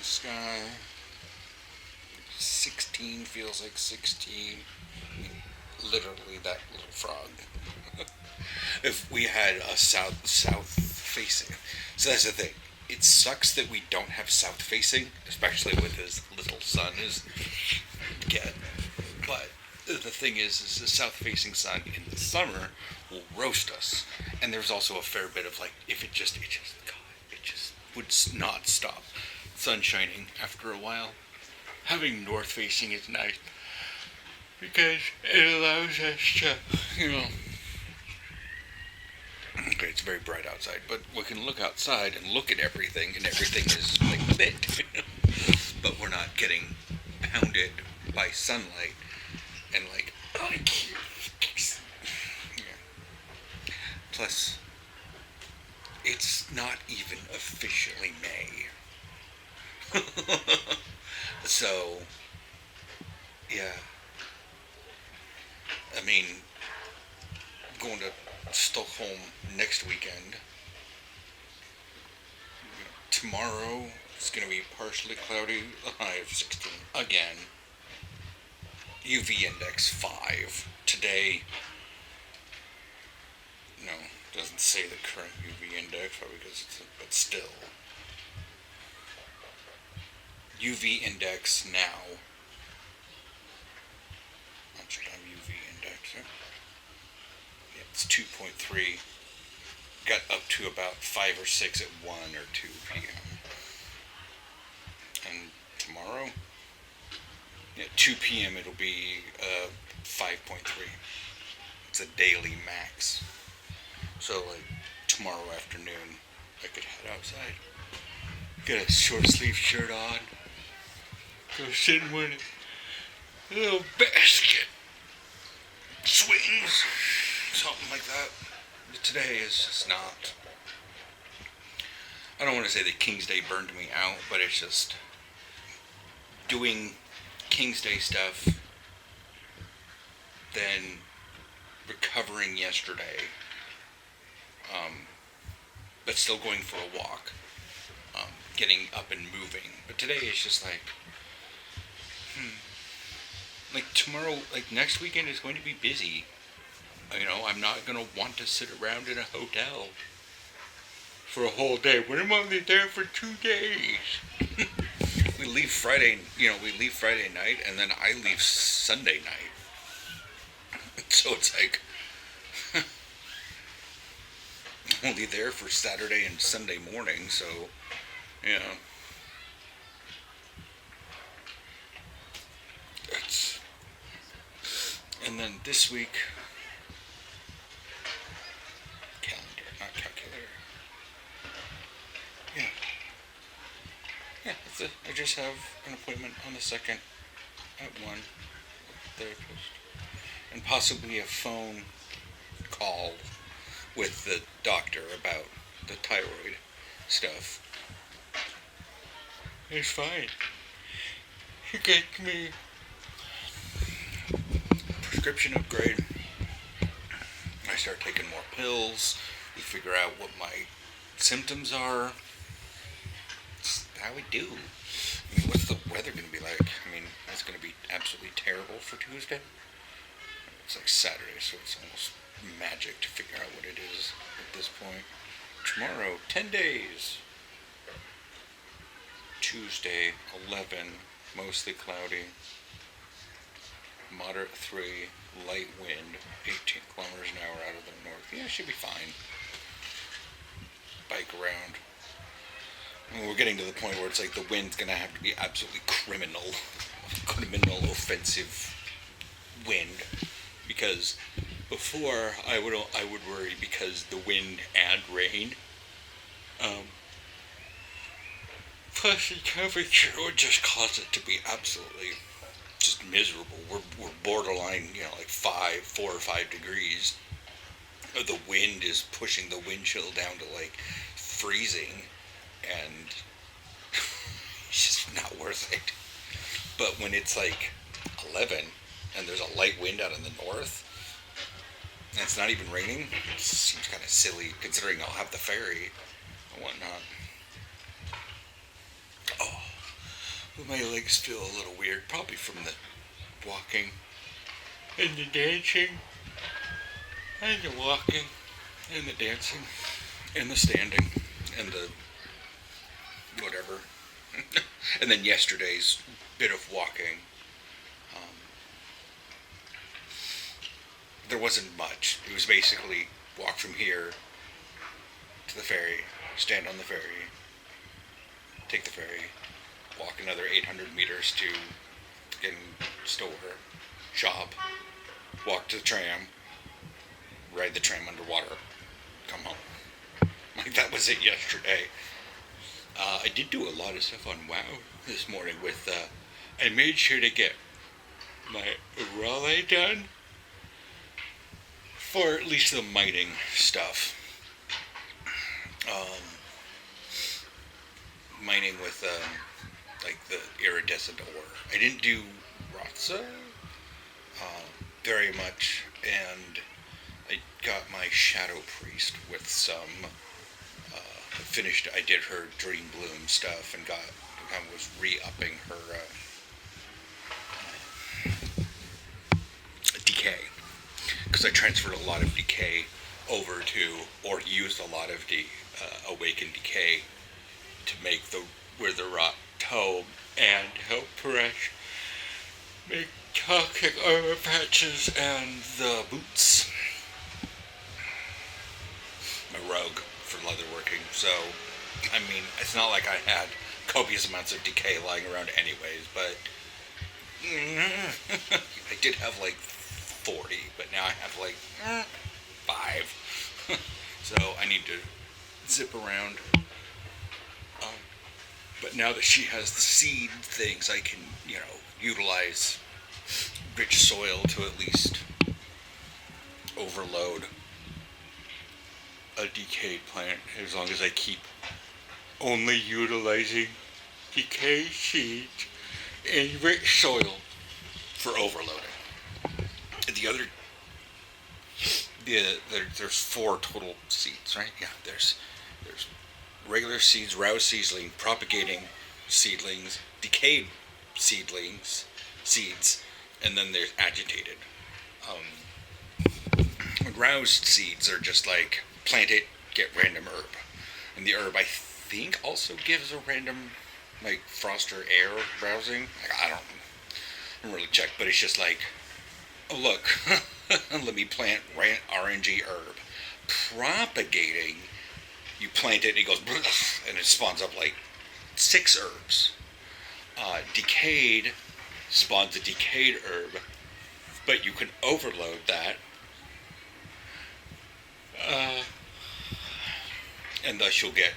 sky. 16 feels like 16. I mean, literally that little frog. If we had a south facing, so that's the thing. It sucks that we don't have south facing, especially with as little sun as get. But the thing is the south facing sun in the summer will roast us, and there's also a fair bit of like if it just God, it just would not stop sun shining after a while. Having north facing is nice because it allows us to, okay, it's very bright outside, but we can look outside and look at everything, and everything is like lit. But we're not getting pounded by sunlight and like, oh, I can't. Yeah. Plus, it's not even officially May. So, yeah. I mean, going to Stockholm next weekend. Tomorrow it's going to be partially cloudy, a high of 16 again. UV index 5. Today, no, doesn't say the current UV index, probably because but still. UV index now. What's your UV index? Yeah, it's 2.3. Got up to about 5 or 6 at 1 or 2 p.m. And tomorrow, yeah, 2 p.m. it'll be 5.3. It's a daily max. So like tomorrow afternoon, I could head outside, get a short sleeve shirt on, go sit in one of the little basket swings, something like that. But today is just not. I don't want to say that King's Day burned me out, but it's just doing King's Day stuff, then recovering yesterday, but still going for a walk, getting up and moving. But today is just like, like tomorrow, like next weekend is going to be busy. I'm not going to want to sit around in a hotel for a whole day. When I'm only there for 2 days. We leave Friday night, and then I leave Sunday night. So it's like, I'm only there for Saturday and Sunday morning, so, it's, and then this week, not calculator. Yeah. Yeah, that's it. I just have an appointment on the 2nd at 1 with the therapist. And possibly a phone call with the doctor about the thyroid stuff. It's fine. He gets me prescription upgrade. I start taking more pills. We figure out what my symptoms are. It's how we do. I mean, what's the weather going to be like? I mean, it's going to be absolutely terrible for Tuesday. It's like Saturday, so it's almost magic to figure out what it is at this point. Tomorrow, 10 days. Tuesday, 11, mostly cloudy. Moderate 3, light wind, 18 kilometers an hour out of the north. Yeah, it should be fine. Bike around. I mean, we're getting to the point where it's like the wind's going to have to be absolutely criminal offensive wind. Because before I would worry because the wind and rain. Plus the temperature would just cause it to be absolutely just miserable. We're borderline, like 4 or 5 degrees. The wind is pushing the wind chill down to like freezing, and it's just not worth it. But when it's like 11 and there's a light wind out in the north, and it's not even raining, it seems kind of silly considering I'll have the ferry and whatnot. Oh, My legs feel a little weird, probably from the walking and the dancing and the walking and the dancing and the standing and the whatever. And then yesterday's bit of walking. Um, there wasn't much. It was basically walk from here to the ferry, stand on the ferry, take the ferry, walk another 800 meters to fucking store, shop, walk to the tram, ride the tram underwater, come home. Like, that was it yesterday. I did do a lot of stuff on WoW this morning with, I made sure to get my raleigh done for at least the mining stuff. Mining with, like the iridescent ore. I didn't do Ratza very much, and I got my Shadow Priest with some, I did her Dream Bloom stuff and was re-upping her decay. Because I transferred a lot of decay over to, or used a lot of the Awakened Decay to make the Wither Rot Tome and help Paresh make toxic armor patches and the boots. My rogue for leatherworking. So, I mean, it's not like I had copious amounts of decay lying around anyways, but I did have like 40, but now I have like 5. So I need to zip around. But now that she has the seed things, I can, utilize rich soil to at least overload a decayed plant, as long as I keep only utilizing decayed seeds and rich soil for overloading. There's 4 total seeds, right? Yeah, there's regular seeds, rouse seedling, propagating seedlings, decayed seeds, and then there's agitated. Roused seeds are just like, plant it, get random herb. And the herb, I think, also gives a random, like, frost or air rousing. I don't really check, but it's just like, oh look, let me plant RNG herb. Propagating, you plant it and it goes, and it spawns up like 6 herbs. Decayed spawns a decayed herb, but you can overload that. And thus you'll get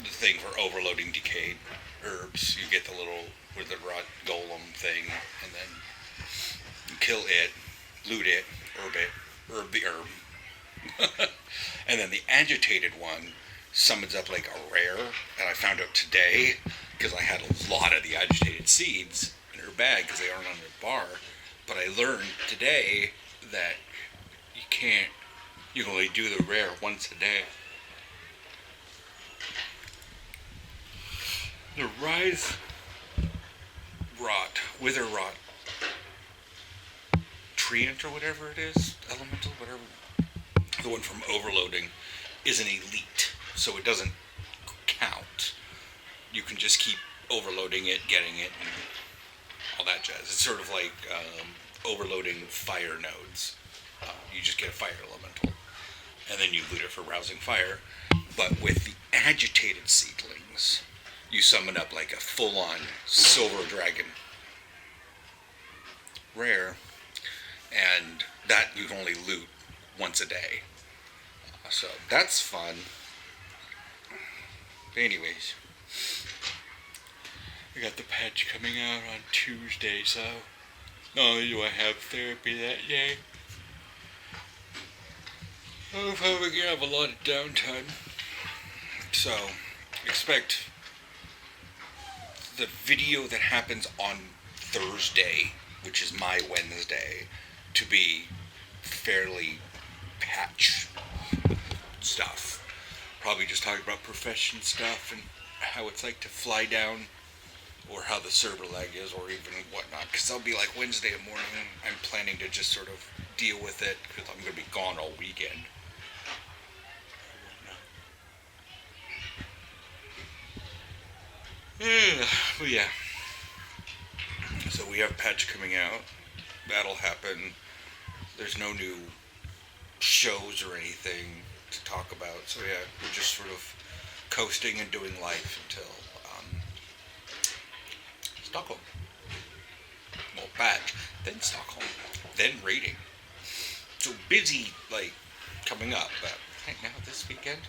the thing for overloading decayed herbs. You get the little Wither Rot golem thing, and then you kill it, loot it, herb the herb. And then the agitated one summons up like a rare, and I found out today, because I had a lot of the agitated seeds in her bag, because they aren't on their bar, but I learned today that you can only do the rare once a day. The Wither Rot Treant or whatever it is, elemental, whatever, the one from overloading, is an elite, so it doesn't count. You can just keep overloading it, getting it, and all that jazz. It's sort of like overloading fire nodes. You just get a fire elemental, and then you loot it for rousing fire. But with the agitated seedlings, you summon up like a full-on silver dragon rare, and that you can only loot once a day. So that's fun. But anyways, I got the patch coming out on Tuesday, so not only do I have therapy that day, I'm probably gonna have a lot of downtime. So expect the video that happens on Thursday, which is my Wednesday, to be fairly patch stuff. Probably just talking about profession stuff and how it's like to fly down or how the server lag is, or even whatnot. Because I'll be like Wednesday morning, I'm planning to just sort of deal with it because I'm going to be gone all weekend. But yeah. So we have patch coming out. That'll happen. There's no new shows or anything to talk about. So yeah, we're just sort of coasting and doing life until Stockholm. Well, patch, then Stockholm, then raiding. So busy, like, coming up. But right now, this weekend,